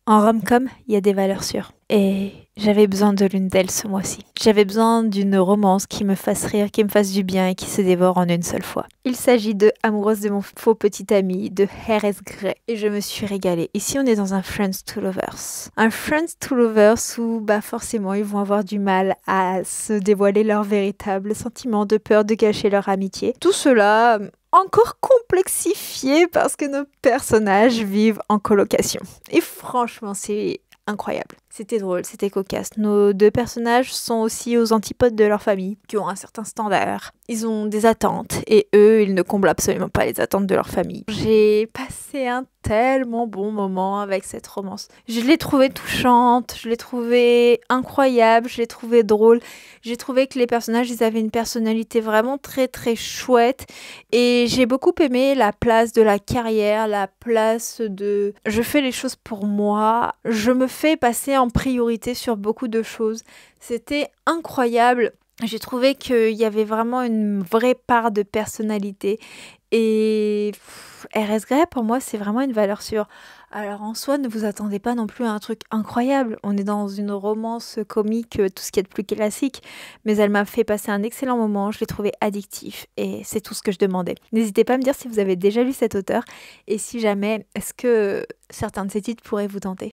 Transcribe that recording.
En rom-com, il y a des valeurs sûres. Et j'avais besoin de l'une d'elles ce mois-ci. J'avais besoin d'une romance qui me fasse rire, qui me fasse du bien et qui se dévore en une seule fois. Il s'agit de Amoureuse de mon faux petit ami de Erez Grey. Et je me suis régalée. Ici, on est dans un Friends to Lovers. Un Friends to Lovers où, forcément, ils vont avoir du mal à se dévoiler leurs véritables sentiments, de peur de gâcher leur amitié. Tout cela encore complexifié parce que nos personnages vivent en colocation. Et franchement, c'est incroyable. C'était drôle, c'était cocasse. Nos deux personnages sont aussi aux antipodes de leur famille, qui ont un certain standard. Ils ont des attentes, et eux, ils ne comblent absolument pas les attentes de leur famille. J'ai passé un tellement bon moment avec cette romance. Je l'ai trouvée touchante, je l'ai trouvée incroyable, je l'ai trouvée drôle. J'ai trouvé que les personnages, ils avaient une personnalité vraiment très très chouette. Et j'ai beaucoup aimé la place de la carrière, la place de je fais les choses pour moi, je me fais passer en priorité sur beaucoup de choses. C'était incroyable. J'ai trouvé qu'il y avait vraiment une vraie part de personnalité. Et RS Grey, pour moi, c'est vraiment une valeur sûre. Alors en soi, ne vous attendez pas non plus à un truc incroyable. On est dans une romance comique, tout ce qui est de plus classique. Mais elle m'a fait passer un excellent moment. Je l'ai trouvé addictif. Et c'est tout ce que je demandais. N'hésitez pas à me dire si vous avez déjà lu cet auteur. Et si jamais, est-ce que certains de ces titres pourraient vous tenter.